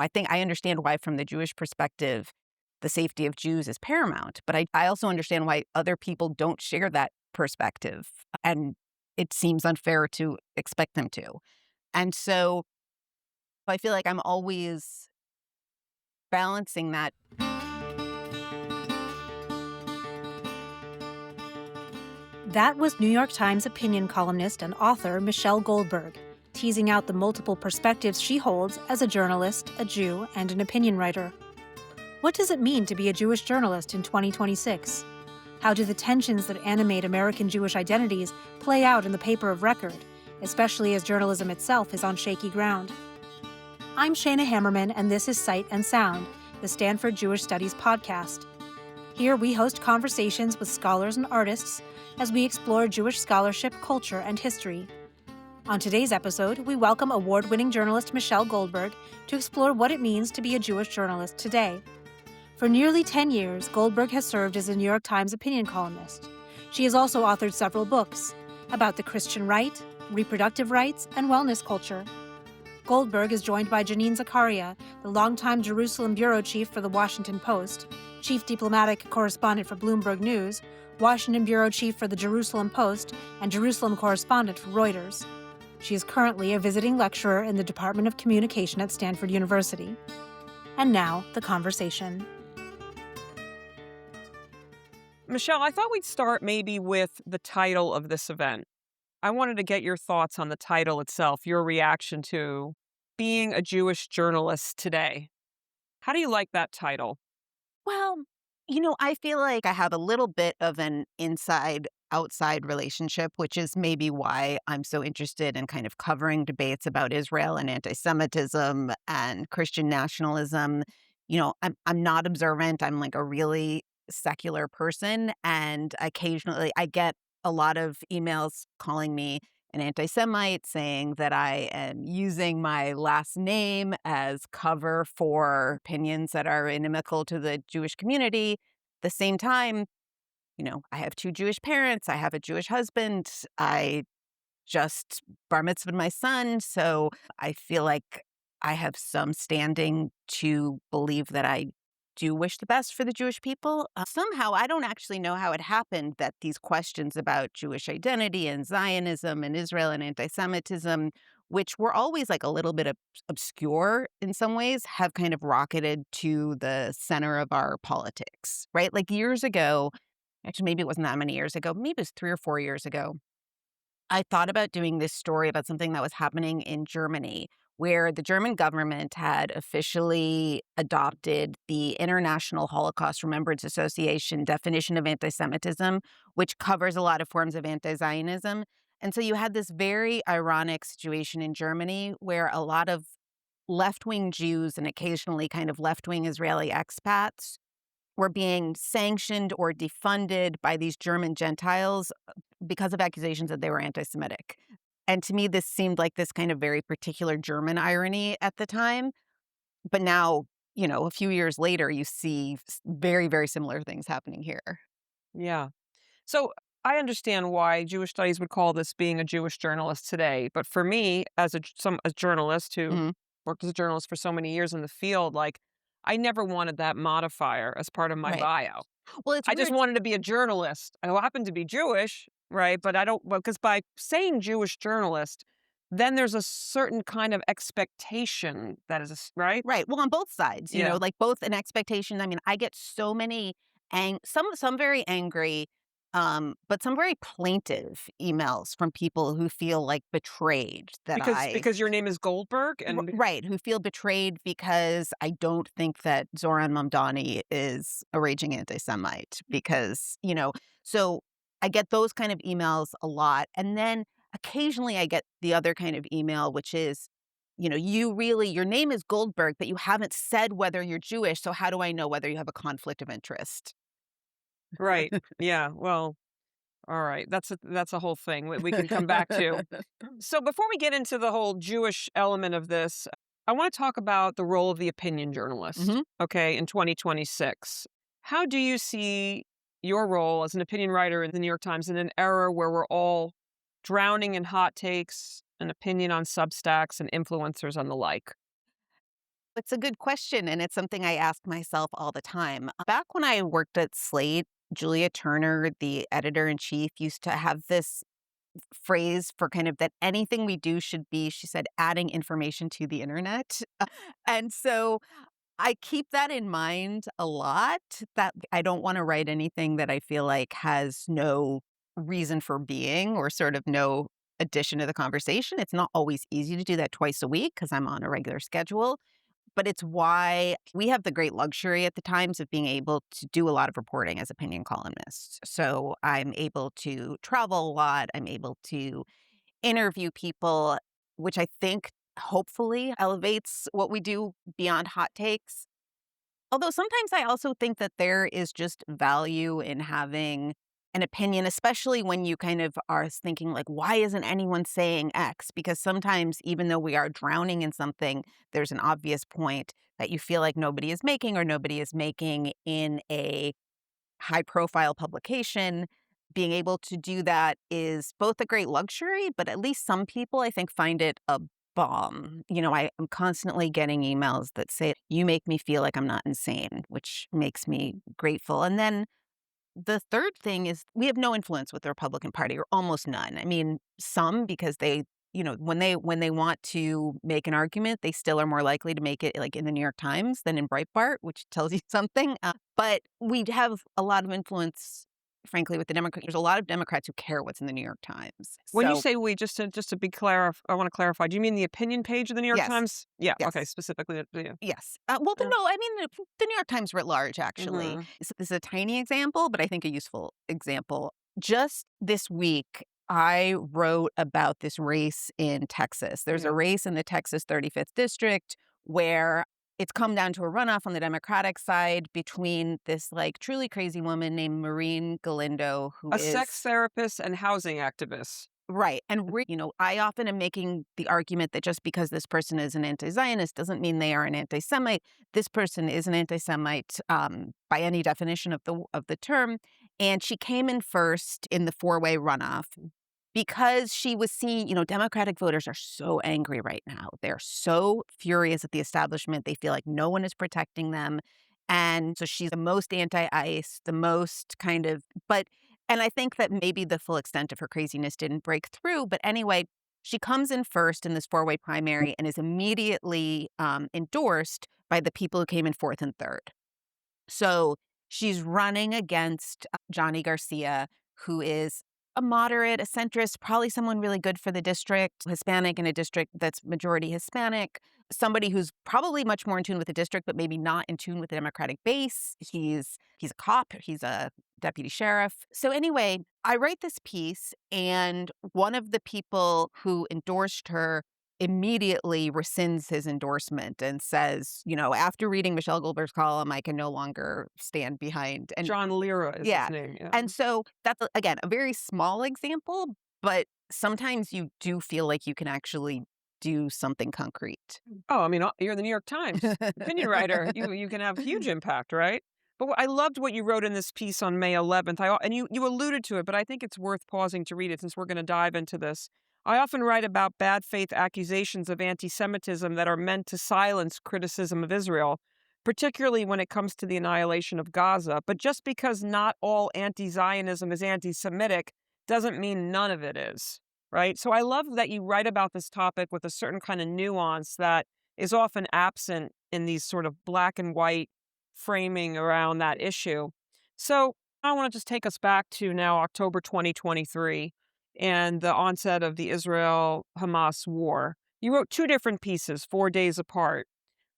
I think I understand why, from the Jewish perspective, the safety of Jews is paramount. But I also understand why other people don't share that perspective. And it seems unfair to expect them to. And so I feel like I'm always balancing that. That was New York Times opinion columnist and author Michelle Goldberg, teasing out the multiple perspectives she holds as a journalist, a Jew, and an opinion writer. What does it mean to be a Jewish journalist in 2026? How do the tensions that animate American Jewish identities play out in the paper of record, especially as journalism itself is on shaky ground? I'm Shana Hammerman, and this is Cite and Sound, the Stanford Jewish Studies podcast. Here we host conversations with scholars and artists as we explore Jewish scholarship, culture, and history. On today's episode, we welcome award-winning journalist Michelle Goldberg to explore what it means to be a Jewish journalist today. For nearly 10 years, Goldberg has served as a New York Times opinion columnist. She has also authored several books about the Christian right, reproductive rights, and wellness culture. Goldberg is joined by Janine Zacharia, the longtime Jerusalem bureau chief for The Washington Post, chief diplomatic correspondent for Bloomberg News, Washington bureau chief for The Jerusalem Post, and Jerusalem correspondent for Reuters. She is currently a visiting lecturer in the Department of Communication at Stanford University. And now, the conversation. Michelle, I thought we'd start maybe with the title of this event. I wanted to get your thoughts on the title itself, your reaction to being a Jewish journalist today. How do you like that title? Well, I feel like I have a little bit of an inside-outside relationship, which is maybe why I'm so interested in kind of covering debates about Israel and anti-Semitism and Christian nationalism. I'm not observant. I'm like a really secular person, and occasionally I get a lot of emails calling me an anti-Semite, saying that I am using my last name as cover for opinions that are inimical to the Jewish community. At the same time, I have two Jewish parents. I have a Jewish husband. I just bar mitzvahed my son. So I feel like I have some standing to believe that I do wish the best for the Jewish people. Somehow, I don't actually know how it happened that these questions about Jewish identity and Zionism and Israel and anti-Semitism, which were always like a little bit obscure in some ways, have kind of rocketed to the center of our politics, right? Like years ago, actually, maybe it wasn't that many years ago, maybe it was 3 or 4 years ago, I thought about doing this story about something that was happening in Germany, where the German government had officially adopted the International Holocaust Remembrance Association definition of anti-Semitism, which covers a lot of forms of anti-Zionism. And so you had this very ironic situation in Germany where a lot of left-wing Jews and occasionally kind of left-wing Israeli expats were being sanctioned or defunded by these German Gentiles because of accusations that they were anti-Semitic. And to me, this seemed like this kind of very particular German irony at the time. But now, a few years later, you see very, very similar things happening here. Yeah. So I understand why Jewish studies would call this being a Jewish journalist today. But for me, as a journalist who Mhm. worked as a journalist for so many years in the field, like I never wanted that modifier as part of my Right. bio. Well, it's I just weird. wanted to be a journalist. I happen to be Jewish, right? But I don't, because by saying Jewish journalist, then there's a certain kind of expectation that is, right? Right. Well, on both sides, Yeah. like both an expectation. I mean, I get so many some very angry, but some very plaintive emails from people who feel like betrayed that Because your name is Goldberg and right, who feel betrayed because I don't think that Zoran Mamdani is a raging anti-Semite so I get those kind of emails a lot. And then occasionally I get the other kind of email, which is, your name is Goldberg, but you haven't said whether you're Jewish. So how do I know whether you have a conflict of interest? right. Yeah. Well, all right. That's a whole thing we can come back to. So before we get into the whole Jewish element of this, I want to talk about the role of the opinion journalist, Hmm. okay, in 2026. How do you see your role as an opinion writer in the New York Times in an era where we're all drowning in hot takes and opinion on Substacks and influencers and the like? It's a good question, and it's something I ask myself all the time. Back when I worked at Slate, Julia Turner, the editor in chief, used to have this phrase for kind of that anything we do should be, she said, adding information to the internet. And so I keep that in mind a lot, that I don't want to write anything that I feel like has no reason for being or sort of no addition to the conversation. It's not always easy to do that twice a week because I'm on a regular schedule. But it's why we have the great luxury at the Times of being able to do a lot of reporting as opinion columnists. So I'm able to travel a lot. I'm able to interview people, which I think hopefully elevates what we do beyond hot takes. Although sometimes I also think that there is just value in having an opinion, especially when you kind of are thinking, like, why isn't anyone saying X? Because sometimes, even though we are drowning in something, there's an obvious point that you feel like nobody is making or nobody is making in a high profile publication. Being able to do that is both a great luxury, but at least some people I think find it a balm. I am constantly getting emails that say, you make me feel like I'm not insane, which makes me grateful. And then the third thing is we have no influence with the Republican Party, or almost none. I mean, some because when they want to make an argument, they still are more likely to make it like in the New York Times than in Breitbart, which tells you something. But we have a lot of influence, frankly, with the Democrats. There's a lot of Democrats who care what's in the New York Times. When you So say "we," just to be clear, I wanna clarify, do you mean the opinion page of the New York yes, Times? Yeah, okay, yes. specifically, yeah. Yes. Well, Yeah. no, I mean, the New York Times writ large, actually. Mhm. This is a tiny example, but I think a useful example. Just this week, I wrote about this race in Texas. There's a Yeah. race in the Texas 35th district where it's come down to a runoff on the Democratic side between this like truly crazy woman named Maureen Galindo, who A sex is therapist and housing activist. right. And, I often am making the argument that just because this person is an anti Zionist doesn't mean they are an anti Semite. This person is an anti Semite by any definition of the term. And she came in first in the four-way runoff because she was seen, Democratic voters are so angry right now. They're so furious at the establishment. They feel like no one is protecting them. And so she's the most anti-ICE, the most kind of, and I think that maybe the full extent of her craziness didn't break through. But anyway, she comes in first in this four-way primary and is immediately endorsed by the people who came in fourth and third. So she's running against Johnny Garcia, who is a moderate, a centrist, probably someone really good for the district, Hispanic in a district that's majority Hispanic, somebody who's probably much more in tune with the district, but maybe not in tune with the Democratic base. He's a cop, he's a deputy sheriff. So anyway, I write this piece, and one of the people who endorsed her immediately rescinds his endorsement and says, after reading Michelle Goldberg's column, I can no longer stand behind. And John Lira is his yeah. name, yeah. And so that's, again, a very small example, but sometimes you do feel like you can actually do something concrete. Oh, I mean, you're the New York Times opinion writer. You can have huge impact, right? But I loved what you wrote in this piece on May 11th. And you alluded to it, but I think it's worth pausing to read it since we're going to dive into this. I often write about bad faith accusations of anti-Semitism that are meant to silence criticism of Israel, particularly when it comes to the annihilation of Gaza. But just because not all anti-Zionism is anti-Semitic doesn't mean none of it is. Right. So I love that you write about this topic with a certain kind of nuance that is often absent in these sort of black and white framing around that issue. So I want to just take us back to now October 2023 and the onset of the Israel Hamas war. You wrote two different pieces, 4 days apart.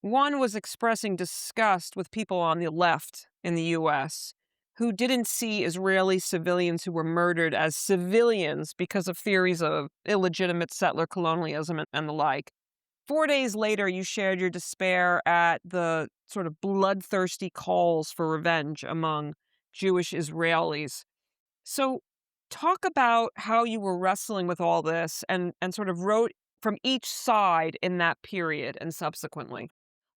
One was expressing disgust with people on the left in the US who didn't see Israeli civilians who were murdered as civilians because of theories of illegitimate settler colonialism and the like. 4 days later, you shared your despair at the sort of bloodthirsty calls for revenge among Jewish Israelis. So, talk about how you were wrestling with all this and sort of wrote from each side in that period and subsequently.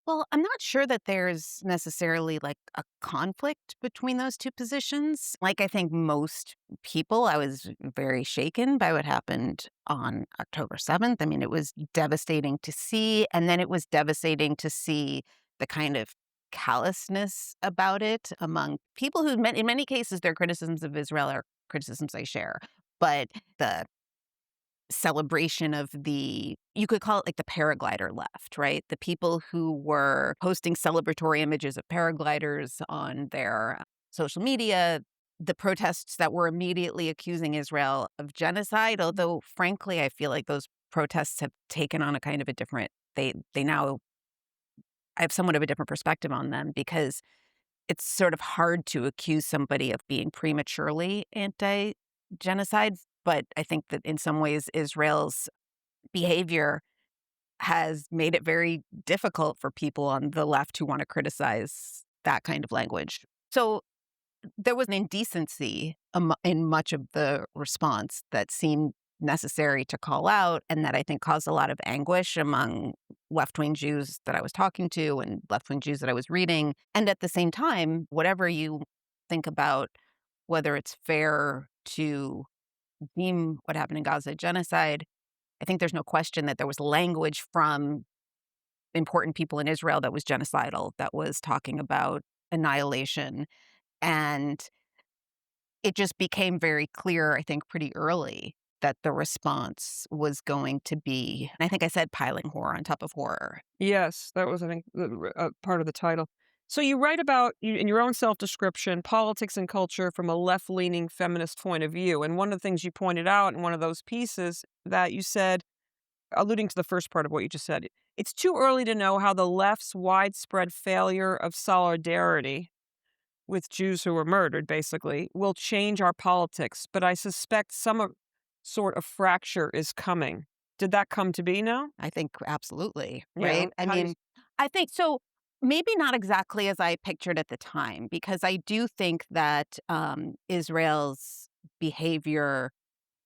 Well, I'm not sure that there's necessarily like a conflict between those two positions. Like, I think most people, I was very shaken by what happened on October 7th. I mean, it was devastating to see. And then it was devastating to see the kind of callousness about it among people who, in many cases, their criticisms of Israel are criticisms I share. But the celebration of the you could call it like the paraglider left, right? The people who were posting celebratory images of paragliders on their social media, the protests that were immediately accusing Israel of genocide, although frankly, I feel like those protests have taken on a kind of a different they now I have somewhat of a different perspective on them because it's sort of hard to accuse somebody of being prematurely anti-genocide, but I think that in some ways Israel's behavior has made it very difficult for people on the left who want to criticize that kind of language. So there was an indecency in much of the response that seemed necessary to call out, and that I think caused a lot of anguish among left wing Jews that I was talking to and left wing Jews that I was reading. And at the same time, whatever you think about whether it's fair to deem what happened in Gaza genocide, I think there's no question that there was language from important people in Israel that was genocidal, that was talking about annihilation. And it just became very clear, I think, pretty early that the response was going to be, and I think I said piling horror on top of horror. Yes, that was, I think, part of the title. So you write about, in your own self description, politics and culture from a left leaning feminist point of view. And one of the things you pointed out in one of those pieces that you said, alluding to the first part of what you just said, it's too early to know how the left's widespread failure of solidarity with Jews who were murdered, basically, will change our politics. But I suspect sort of fracture is coming. Did that come to be now? I think absolutely, Yeah. right? I How do you? mean, I think so. Maybe not exactly as I pictured at the time, because I do think that Israel's behavior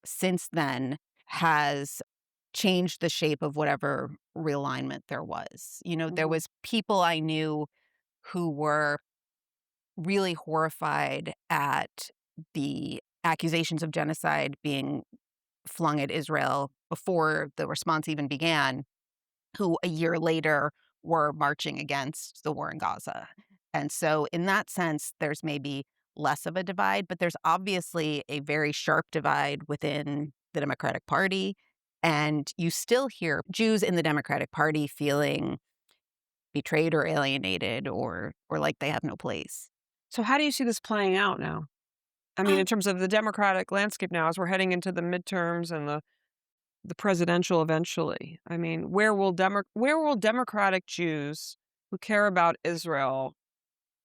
since then has changed the shape of whatever realignment there was. You know, there Mhm. was people I knew who were really horrified at the accusations of genocide being flung at Israel before the response even began, who a year later were marching against the war in Gaza. And so, in that sense, there's maybe less of a divide, but there's obviously a very sharp divide within the Democratic Party. And you still hear Jews in the Democratic Party feeling betrayed or alienated or like they have no place. So how do you see this playing out now? I mean, Uh, in terms of the democratic landscape now, as we're heading into the midterms and the presidential eventually. I mean, where will democratic Jews who care about Israel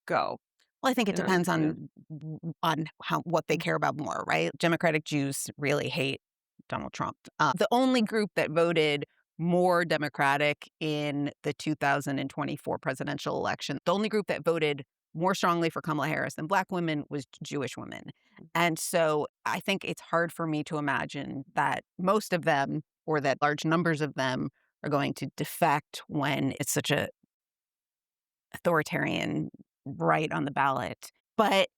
go? Well, I think it You know, depends you know. on how what they Mm. care about more, right? Democratic Jews really hate Donald Trump. The only group that voted more Democratic in the 2024 presidential election, the only group that voted more strongly for Kamala Harris than Black women was Jewish women. And so I think it's hard for me to imagine that most of them or that large numbers of them are going to defect when it's such a authoritarian right on the ballot. But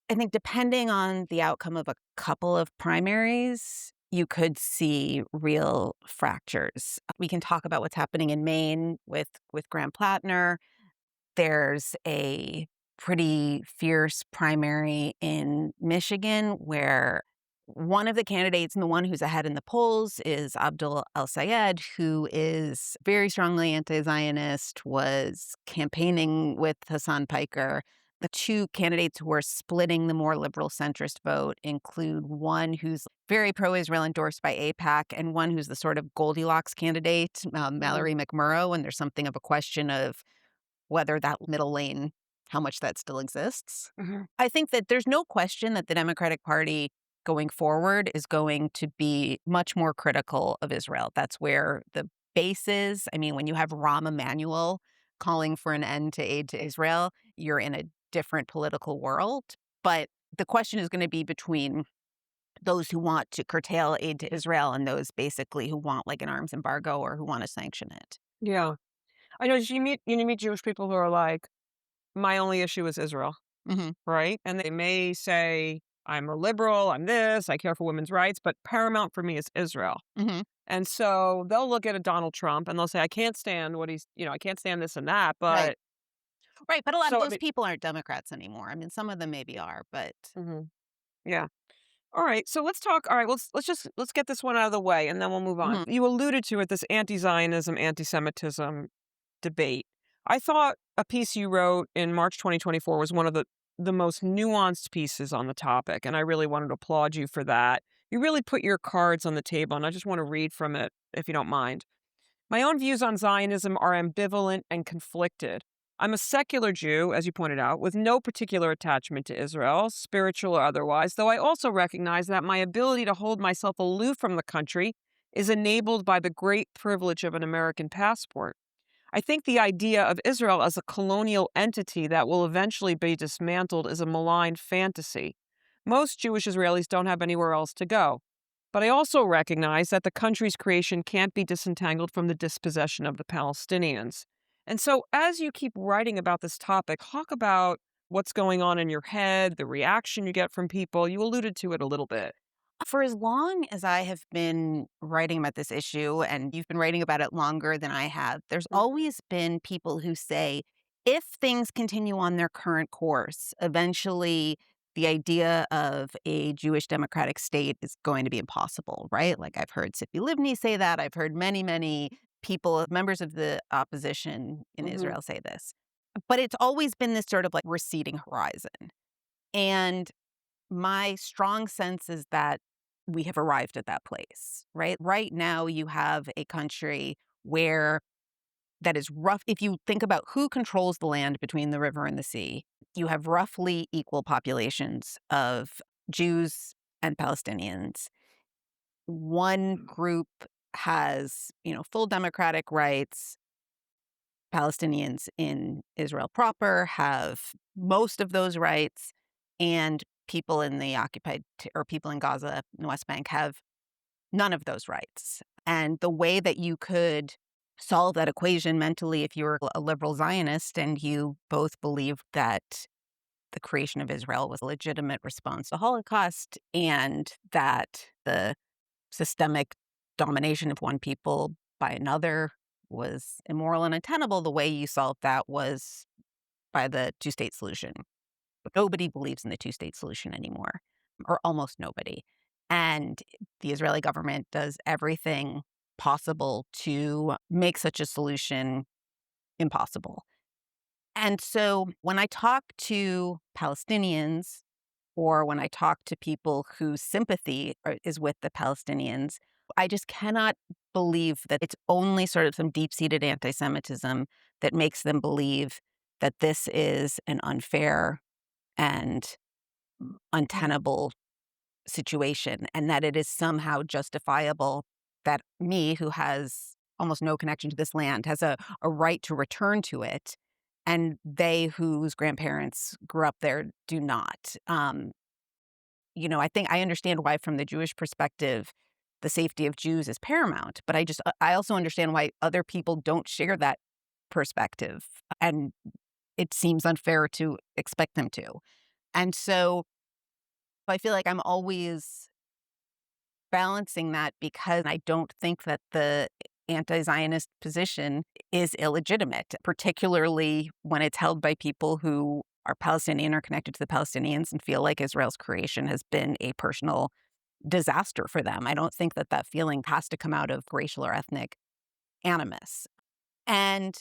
I think depending on the outcome of a couple of primaries, you could see real fractures. We can talk about what's happening in Maine with Graham Plattner. There's a pretty fierce primary in Michigan where one of the candidates and the one who's ahead in the polls is Abdul El Sayed, who is very strongly anti Zionist, was campaigning with Hassan Piker. The two candidates who are splitting the more liberal centrist vote include one who's very pro Israel, endorsed by APAC, and one who's the sort of Goldilocks candidate, Mhm, Mallory McMurrow. And there's something of a question of whether that middle lane, how much that still exists. mhm. I think that there's no question that the Democratic Party going forward is going to be much more critical of Israel. That's where the base is. I mean, when you have Rahm Emanuel calling for an end to aid to Israel, you're in a different political world. But the question is going to be between those who want to curtail aid to Israel and those basically who want like an arms embargo or who want to sanction it. Yeah. I know you meet Jewish people who are like, "My only issue is Israel," Mhm, right? And they may say, "I'm a liberal, I'm this, I care for women's rights, but paramount for me is Israel." mhm, And so they'll look at a Donald Trump and they'll say, "I can't stand what I can't stand this and that," right. but Right, but a lot of so I those mean people aren't Democrats anymore. I mean, some of them maybe are, but mhm, yeah. All right, so let's talk. All right, let's get this one out of the way, and then we'll move on. mhm. You alluded to it, this anti-Zionism, anti-Semitism debate. I thought a piece you wrote in March 2024 was one of the most nuanced pieces on the topic, and I really wanted to applaud you for that. You really put your cards on the table, and I just want to read from it, if you don't mind. My own views on Zionism are ambivalent and conflicted. I'm a secular Jew, as you pointed out, with no particular attachment to Israel, spiritual or otherwise, though I also recognize that my ability to hold myself aloof from the country is enabled by the great privilege of an American passport. I think the idea of Israel as a colonial entity that will eventually be dismantled is a malign fantasy. Most Jewish Israelis don't have anywhere else to go. But I also recognize that the country's creation can't be disentangled from the dispossession of the Palestinians. And so, as you keep writing about this topic, talk about what's going on in your head, the reaction you get from people. You alluded to it a little bit. For as long as I have been writing about this issue, and you've been writing about it longer than I have, there's always been people who say, if things continue on their current course, eventually the idea of a Jewish democratic state is going to be impossible, right? Like I've heard Tzipi Livni say that. I've heard many, many people, members of the opposition in Hmm. Israel say this. But it's always been this sort of like receding horizon. And my strong sense is that we have arrived at that place, right? Right now, you have a country where that is rough. If you think about who controls the land between the river and the sea, you have roughly equal populations of Jews and Palestinians. One group has, full democratic rights. Palestinians in Israel proper have most of those rights, and people in the or people in Gaza and West Bank have none of those rights. And the way that you could solve that equation mentally, if you were a liberal Zionist and you both believed that the creation of Israel was a legitimate response to the Holocaust and that the systemic domination of one people by another was immoral and untenable, the way you solved that was by the two-state solution. But nobody believes in the two-state solution anymore, or almost nobody. And the Israeli government does everything possible to make such a solution impossible. And so when I talk to Palestinians or when I talk to people whose sympathy is with the Palestinians, I just cannot believe that it's only sort of some deep seated anti Semitism that makes them believe that this is an unfair and untenable situation and that it is somehow justifiable that me, who has almost no connection to this land, has a right to return to it. And they whose grandparents grew up there do not. I think I understand why, from the Jewish perspective, the safety of Jews is paramount. But I also understand why other people don't share that perspective, and it seems unfair to expect them to. And so I feel like I'm always balancing that because I don't think that the anti-Zionist position is illegitimate, particularly when it's held by people who are Palestinian or connected to the Palestinians and feel like Israel's creation has been a personal disaster for them. I don't think that that feeling has to come out of racial or ethnic animus. And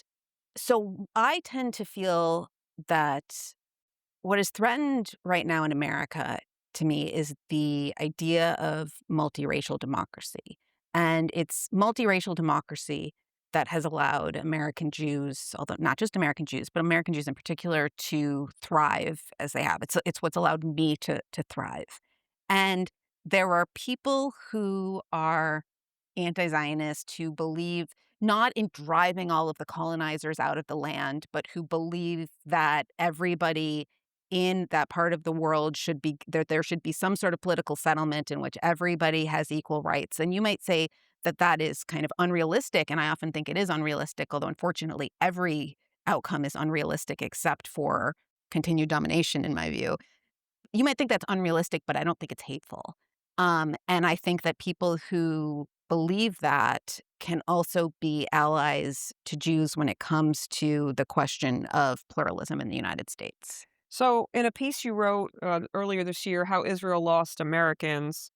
so I tend to feel that what is threatened right now in America, to me, is the idea of multiracial democracy. And it's multiracial democracy that has allowed American Jews, although not just American Jews, but American Jews in particular, to thrive as they have. It's what's allowed me to thrive. And there are people who are anti-Zionist who believe not in driving all of the colonizers out of the land, but who believe that everybody in that part of the world should be there should be some sort of political settlement in which everybody has equal rights. And you might say that that is kind of unrealistic, and I often think it is unrealistic, although unfortunately every outcome is unrealistic except for continued domination, in my view. You might think that's unrealistic, but I don't think it's hateful. And I think that people who believe that can also be allies to Jews when it comes to the question of pluralism in the United States. So, in a piece you wrote earlier this year, How Israel Lost Americans,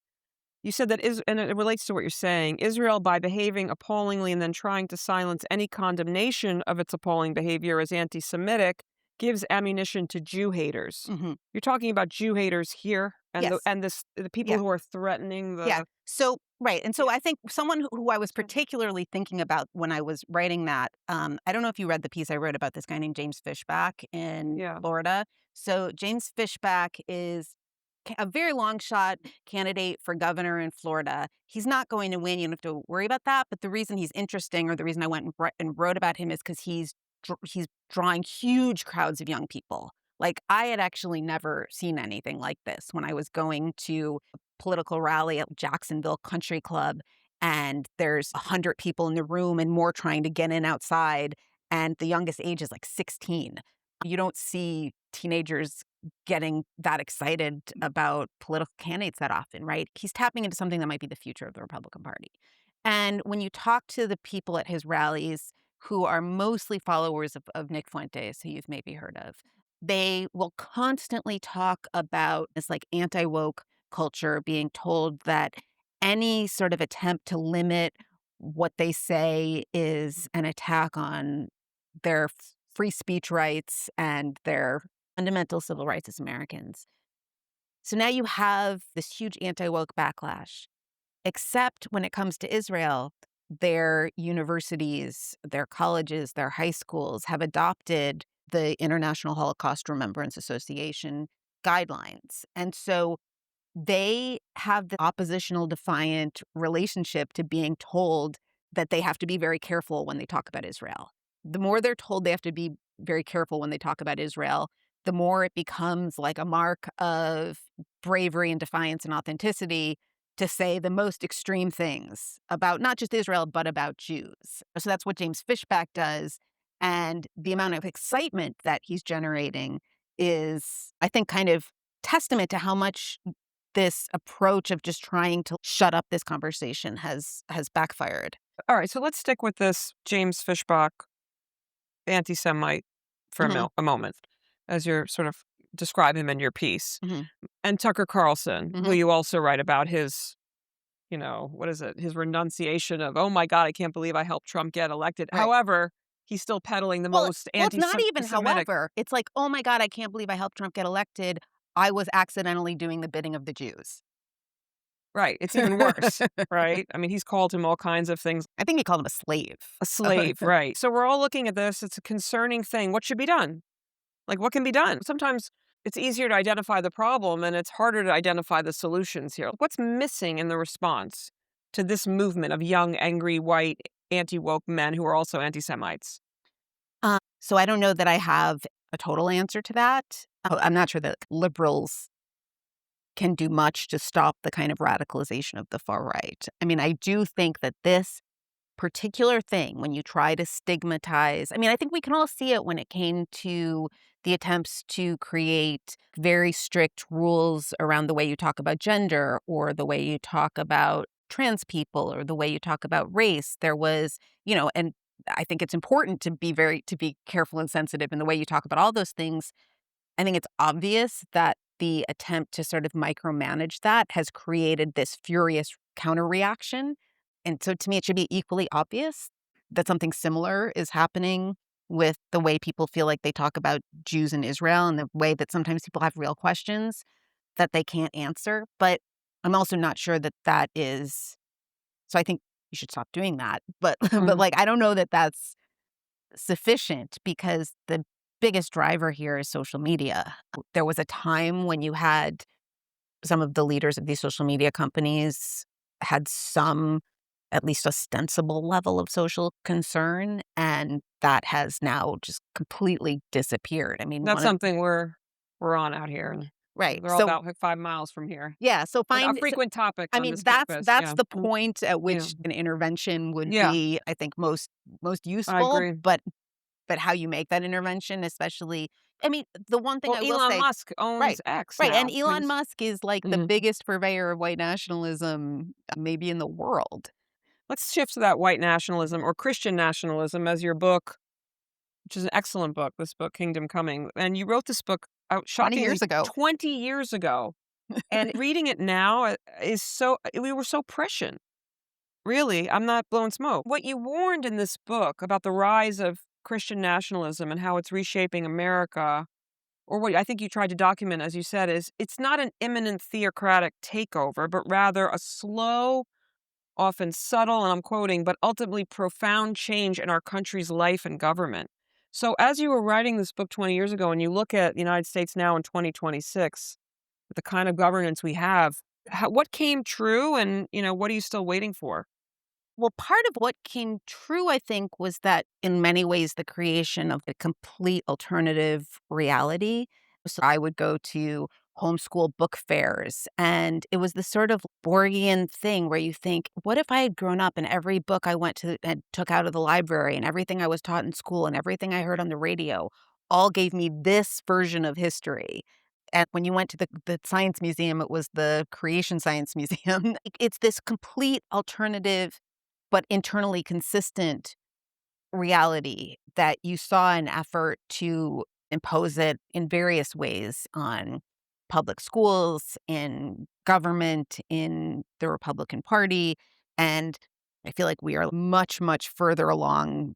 you said that, and it relates to what you're saying, Israel, by behaving appallingly and then trying to silence any condemnation of its appalling behavior as anti Semitic, gives ammunition to Jew haters. Mhm. You're talking about Jew haters here and Yes. the people Yeah. who are threatening Yeah. the. So right, and so Yeah. I think someone who I was particularly thinking about when I was writing that, I don't know if you read the piece I wrote about this guy named James Fishback in Yeah. Florida. So James Fishback is a very long shot candidate for governor in Florida. He's not going to win. You don't have to worry about that. But the reason he's interesting, or the reason I went and wrote about him, is because he's drawing huge crowds of young people. Like I had actually never seen anything like this when I was going to political rally at Jacksonville Country Club, and there's 100 people in the room and more trying to get in outside, and the youngest age is like 16. You don't see teenagers getting that excited about political candidates that often, right? He's tapping into something that might be the future of the Republican Party. And when you talk to the people at his rallies who are mostly followers of Nick Fuentes, who you've maybe heard of, they will constantly talk about this like anti woke culture, being told that any sort of attempt to limit what they say is an attack on their free speech rights and their fundamental civil rights as Americans. So now you have this huge anti woke backlash, except when it comes to Israel, their universities, their colleges, their high schools have adopted the International Holocaust Remembrance Association guidelines. And so they have the oppositional defiant relationship to being told that they have to be very careful when they talk about Israel. The more they're told they have to be very careful when they talk about Israel, the more it becomes like a mark of bravery and defiance and authenticity to say the most extreme things about not just Israel, but about Jews. So that's what James Fishback does. And the amount of excitement that he's generating is, I think, kind of testament to how much this approach of just trying to shut up this conversation has backfired. All right. So let's stick with this James Fishbach anti Semite for Mhm, a moment, as you're sort of describe him in your piece. mhm, And Tucker Carlson, who mhm, you also write about his, what is it? His renunciation of, oh my God, I can't believe I helped Trump get elected. right. However, he's still peddling the Well most well, it's not even Semitic. however, it's like, "Oh my god, I can't believe I helped Trump get elected. I was accidentally doing the bidding of the Jews." Right. It's even worse, right? I mean, he's called him all kinds of things. I think he called him a slave. A slave, right. So we're all looking at this. It's a concerning thing. What should be done? Like, what can be done? Sometimes it's easier to identify the problem and it's harder to identify the solutions here. What's missing in the response to this movement of young, angry, white, anti woke men who are also anti Semites? So I don't know that I have a total answer to that. I'm not sure that liberals can do much to stop the kind of radicalization of the far right. I mean, I do think that this particular thing, when you try to stigmatize, I mean, I think we can all see it when it came to the attempts to create very strict rules around the way you talk about gender or the way you talk about trans people or the way you talk about race. There was, and I think it's important to be careful and sensitive in the way you talk about all those things. I think it's obvious that the attempt to sort of micromanage that has created this furious counterreaction. And so to me, it should be equally obvious that something similar is happening with the way people feel like they talk about Jews in Israel and the way that sometimes people have real questions that they can't answer. But I'm also not sure that that is. So I think you should stop doing that. But but Mhm. like I don't know that that's sufficient because the biggest driver here is social media. There was a time when you had some of the leaders of these social media companies had some, at least ostensible level of social concern, and that has now just completely disappeared. I mean, That's one of something we're on out here. Right. They're all So about like 5 miles from here. yeah, so But a find so frequent topic I on mean, this that's campus, that's yeah. the point at Yeah. which an intervention would Yeah, be, I think, most I useful, agree. but how you make that intervention, especially I mean, the one thing Well, I will Elon say Musk owns right, X right, and now. Elon Musk is, like, the Mhm. biggest purveyor of white nationalism, maybe in the world. Let's shift to that white nationalism or Christian nationalism as your book, which is an excellent book, this book, Kingdom Coming. And you wrote this book out 20 shockingly years ago. 20 years ago. And reading it now is so, we were so prescient. Really, I'm not blowing smoke. What you warned in this book about the rise of Christian nationalism and how it's reshaping America, or what I think you tried to document, as you said, is it's not an imminent theocratic takeover, but rather a slow, often subtle, and I'm quoting, but ultimately profound change in our country's life and government. So, as you were writing this book 20 years ago, and you look at the United States now in 2026, with the kind of governance we have, what came true, and what are you still waiting for? Well, part of what came true, I think, was that in many ways the creation of the complete alternative reality. So I would go to homeschool book fairs, and it was the sort of Borgian thing where you think, what if I had grown up and every book I went to and took out of the library and everything I was taught in school and everything I heard on the radio all gave me this version of history? And when you went to the science museum, it was the Creation Science Museum. It's this complete alternative but internally consistent reality that you saw an effort to impose it in various ways on public schools, in government, in the Republican Party. And I feel like we are much, much further along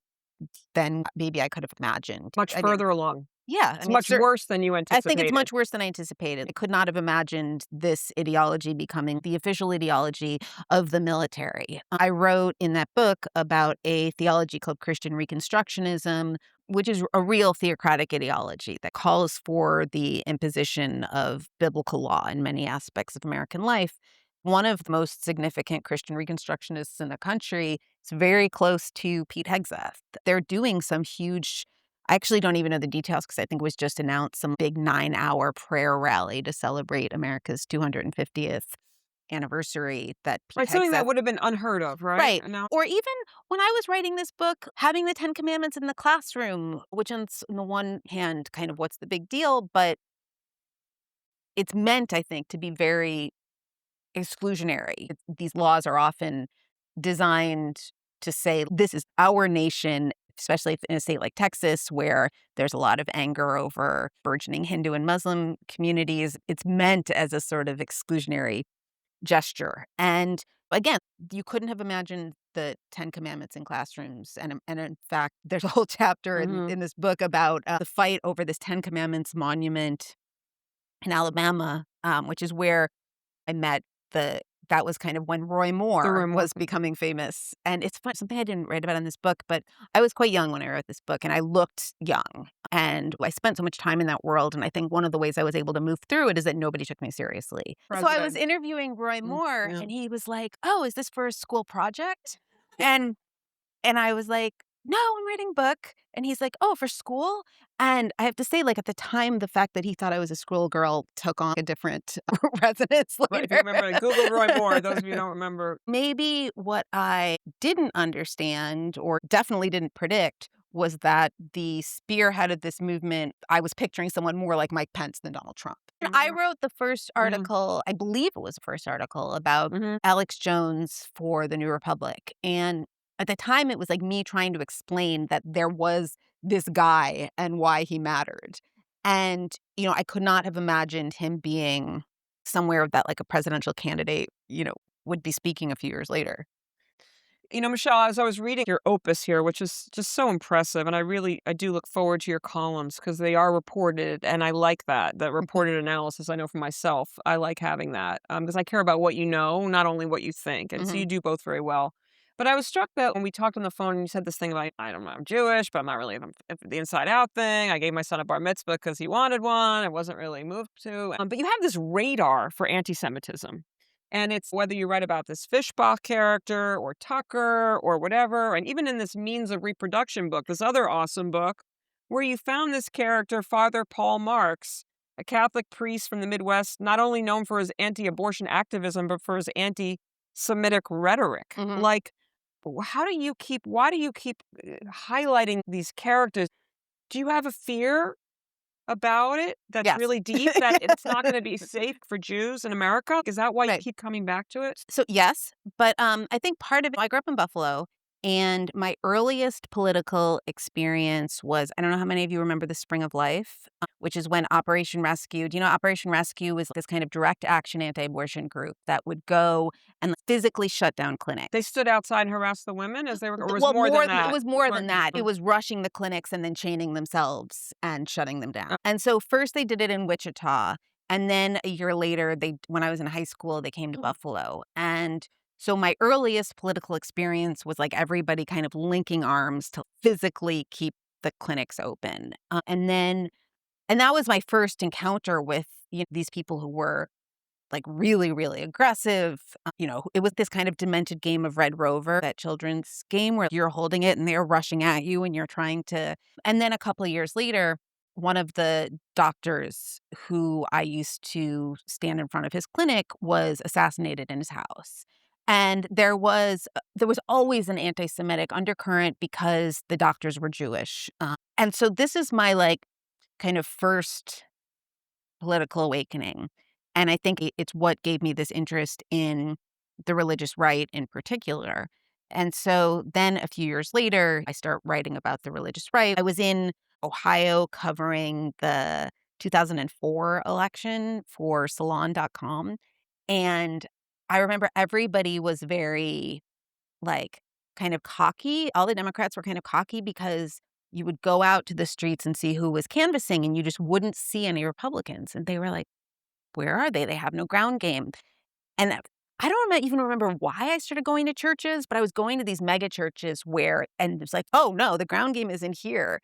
than maybe I could have imagined. Much I mean, further along. yeah, I It's mean, much worse than you I think it's anticipated. much worse than I anticipated. I could not have imagined this ideology becoming the official ideology of the military. I wrote in that book about a theology called Christian Reconstructionism, which is a real theocratic ideology that calls for the imposition of biblical law in many aspects of American life. One of the most significant Christian Reconstructionists in the country is very close to Pete Hegseth. They're doing some huge I actually don't even know the details because I think it was just announced some big 9-hour prayer rally to celebrate America's 250th anniversary that Pete Right, something that Hegseth would have been unheard of, right? right. And now Or even when I was writing this book, having the 10 commandments in the classroom, which on the one hand, kind of what's the big deal, but it's meant, I think, to be very exclusionary. These laws are often designed to say, this is our nation, especially if in a state like Texas, where there's a lot of anger over burgeoning Hindu and Muslim communities. It's meant as a sort of exclusionary gesture. And again, you couldn't have imagined the 10 commandments in classrooms. And in fact, there's a whole chapter mhm. in this book about the fight over this 10 commandments monument in Alabama, which is where I met the that was kind of when Roy The Moore room was becoming famous, and it's fun something I didn't write about in this book, but I was quite young when I wrote this book, and I looked young, and I spent so much time in that world, and I think one of the ways I was able to move through it is that nobody took me seriously. So I was president. interviewing Roy Moore, Yeah. and he was like, "Oh, is this for a school project?" And and I was like, "No, I'm writing a book." And he's like, "Oh, for school?" And I have to say, like, at the time, the fact that he thought I was a schoolgirl took on a different resonance Right, if you later. remember, Google Roy Moore, those of you who don't remember. Maybe what I didn't understand or definitely didn't predict was that the spearhead of this movement, I was picturing someone more like Mike Pence than Donald Trump. I Mhm, wrote the first mhm, article, I believe it was the first article about mhm. Alex Jones for the New Republic. And at the time, it was like me trying to explain that there was this guy and why he mattered. And, I could not have imagined him being somewhere that like a presidential candidate, would be speaking a few years later. Michelle, as I was reading your opus here, which is just so impressive, and I do look forward to your columns because they are reported, and I like that reported analysis. I know for myself, I like having that because I care about what you know, not only what you think, and so Mhm. you do both very well. But I was struck that when we talked on the phone, and you said this thing about I don't know, I'm Jewish, but I'm not really the inside out thing. I gave my son a bar mitzvah because he wanted one. I wasn't really moved to, but you have this radar for anti-Semitism. And it's whether you write about this Fishbach character or Tucker or whatever, and even in this Means of Reproduction book, this other awesome book, where you found this character, Father Paul Marx, a Catholic priest from the Midwest, not only known for his anti-abortion activism, but for his anti-Semitic rhetoric. Mhm. Like, why do you keep highlighting these characters? Do you have a fear about it that's Yes. really deep, that it's not gonna be safe for Jews in America? Is that why you Right. keep coming back to it? So, yes, but, I think part of it I grew up in Buffalo, and my earliest political experience was I don't know how many of you remember the Spring of Life, which is when Operation Rescue do you know Operation Rescue was this kind of direct action anti-abortion group that would go and physically shut down They clinics. stood outside and harassed the women as they were, or was Well, more than it that? was more More than that. It mm, was rushing the clinics and then chaining themselves and shutting them down. uh, And so first they did it in Wichita, and then a year later, when I was in high school, they came to Buffalo. And so my earliest political experience was like everybody kind of linking arms to physically keep the clinics open. And that was my first encounter with these people who were like really, really aggressive. It was this kind of demented game of Red Rover, that children's game where you're holding it and they're rushing at you and you're trying to. And then a couple of years later, one of the doctors who I used to stand in front of his clinic was assassinated in his house. And there was always an anti-Semitic undercurrent because the doctors were Jewish. And so this is my like kind of first political awakening. And I think it's what gave me this interest in the religious right in particular. And so then a few years later, I start writing about the religious right. I was in Ohio covering the 2004 election for Salon.com. And I remember everybody was very like, kind of cocky. All the Democrats were kind of cocky because you would go out to the streets and see who was canvassing, and you just wouldn't see any Republicans. And they were like, "Where are they? They have no ground game." And I don't even remember why I started going to churches, but I was going to these mega churches and it's like, "Oh, no, the ground game is in here."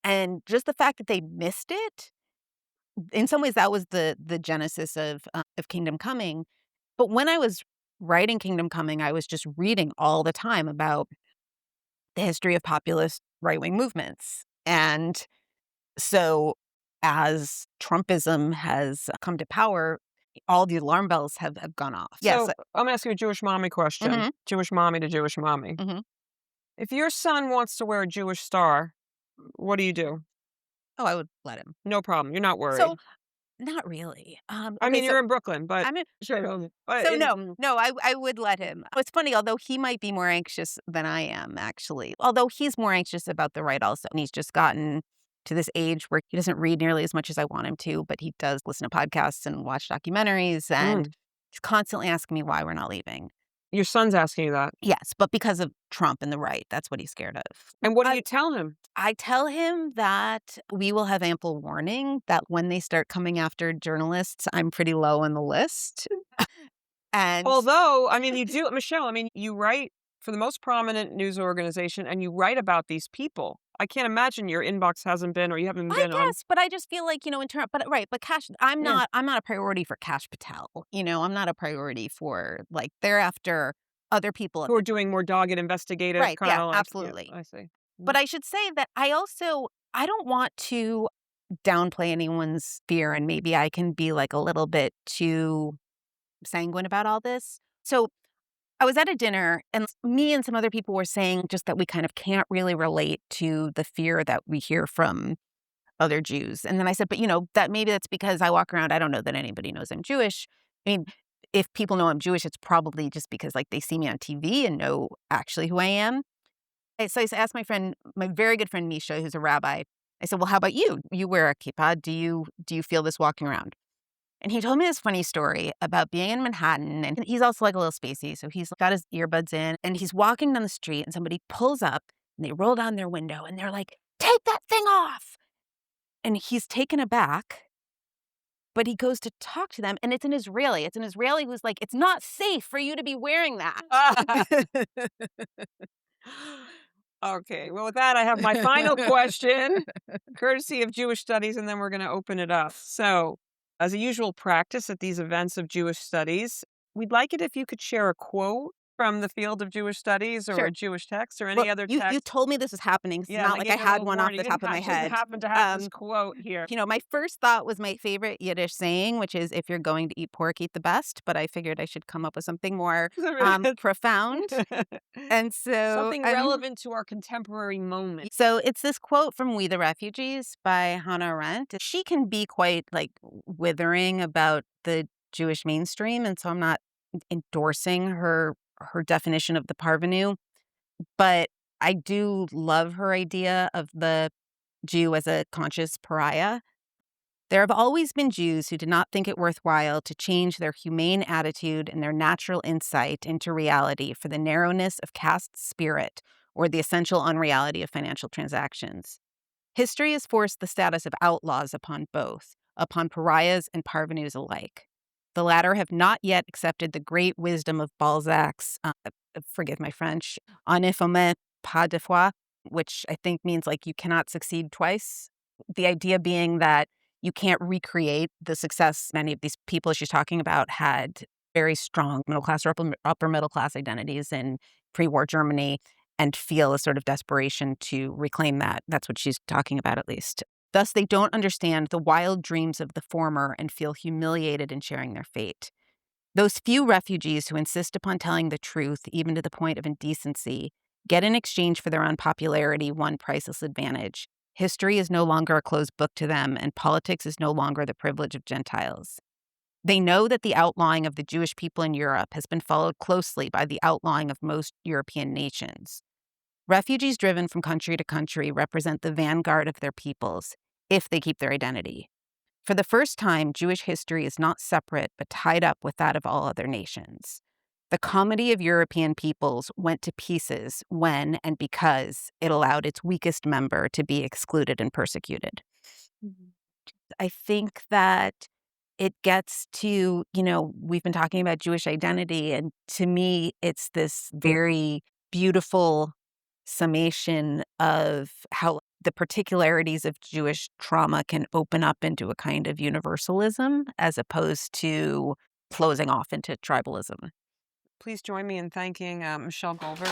And just the fact that they missed it, in some ways, that was the genesis of Kingdom Coming. But when I was writing Kingdom Coming, I was just reading all the time about the history of populist right-wing movements. And so as Trumpism has come to power, all the alarm bells have gone off. Yes. so I'm asking you a Jewish mommy question. Mhm, Jewish mommy to Jewish mommy. mhm. If your son wants to wear a Jewish star, what do you do? Oh, I would let him. No problem. You're not So, worried. not really. I Okay, mean, so you're in Brooklyn, but I'm in sure, so in no, I would let him. It's funny, although he might be more anxious than I am, actually. Although he's more anxious about the right also, and he's just gotten to this age where he doesn't read nearly as much as I want him to, but he does listen to podcasts and watch documentaries, and mm, he's constantly asking me why we're not leaving. your son's asking you that. Yes, but because of Trump and the right, that's what he's scared of. And what do I you tell him? I tell him that we will have ample warning that when they start coming after journalists, I'm pretty low on the list. And Although, I mean, you do, Michelle, I mean, you write for the most prominent news organization and you write about these people. I can't imagine your inbox hasn't been, or you haven't I been on. guess, but I just feel like, in turn but right, but Cash Yeah. I'm not a priority for Cash Patel, I'm not a priority for, like, they're after other people. Who are doing more dogged investigative Right, yeah, kind of like, yeah, absolutely. I see. But Mm. I should say that I don't want to downplay anyone's fear, and maybe I can be, like, a little bit too sanguine about all this. So, I was at a dinner, and me and some other people were saying just that we kind of can't really relate to the fear that we hear from other Jews. And then I said, but that maybe that's because I walk around, I don't know that anybody knows I'm Jewish. I mean, if people know I'm Jewish, it's probably just because like they see me on TV and know actually who I am. So I asked my very good friend Misha, who's a rabbi. I said, "Well, how about you? You wear a kippah. Do you feel this walking around?" And he told me this funny story about being in Manhattan, and he's also like a little spacey, so he's got his earbuds in, and he's walking down the street, and somebody pulls up, and they roll down their window, and they're like, "Take that thing off!" And he's taken aback, but he goes to talk to them, and it's an Israeli. It's an Israeli who's like, "It's not safe for you to be wearing that." Okay, well, with that, I have my final question, courtesy of Jewish studies, and then we're going to open it up. So, as a usual practice at these events of Jewish studies, we'd like it if you could share a quote From the field of Jewish studies or Sure. a Jewish text or Well, any other you text? told me this was happening. It's Yeah, and not I like I gave you a had little one off warning. the You top didn't of my just head. happen to have this quote here. My first thought was my favorite Yiddish saying, which is, "If you're going to eat pork, eat the best." But I figured I should come up with something more profound. And so, Something relevant to our contemporary moment. so it's this quote from "We the Refugees" by Hannah Arendt. She can be quite like withering about the Jewish mainstream, and so I'm not endorsing her definition of the parvenu, but I do love her idea of the Jew as a conscious pariah. There have always been Jews who did not think it worthwhile to change their humane attitude and their natural insight into reality for the narrowness of caste spirit or the essential unreality of financial transactions. History has forced the status of outlaws upon both, upon pariahs and parvenus alike. The latter have not yet accepted the great wisdom of Balzac's, forgive my French, "En effet, pas de fois," which I think means like you cannot succeed twice. The idea being that you can't recreate the success many of these people she's talking about had very strong middle class or upper middle class identities in pre-war Germany and feel a sort of desperation to reclaim that. That's what she's talking about, at least. Thus, they don't understand the wild dreams of the former and feel humiliated in sharing their fate. Those few refugees who insist upon telling the truth, even to the point of indecency, get in exchange for their unpopularity one priceless advantage. History is no longer a closed book to them, and politics is no longer the privilege of Gentiles. They know that the outlawing of the Jewish people in Europe has been followed closely by the outlawing of most European nations. Refugees driven from country to country represent the vanguard of their peoples, if they keep their identity. For the first time, Jewish history is not separate but tied up with that of all other nations. The comedy of European peoples went to pieces when and because it allowed its weakest member to be excluded and persecuted. I think that it gets to, we've been talking about Jewish identity, and to me, it's this very beautiful summation of how the particularities of Jewish trauma can open up into a kind of universalism as opposed to closing off into tribalism. Please join me in thanking Michelle Goldberg.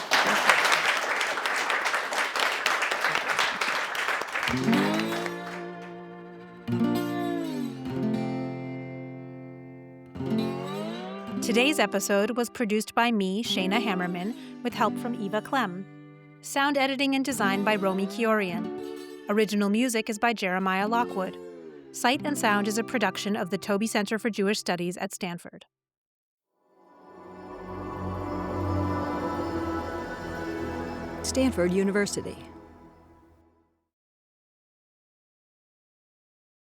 Today's episode was produced by me, Shayna Hammerman, with help from Eva Clem. Sound editing and design by Romy Kiorian. Original music is by Jeremiah Lockwood. Cite and Sound is a production of the Toby Center for Jewish Studies at Stanford. Stanford University.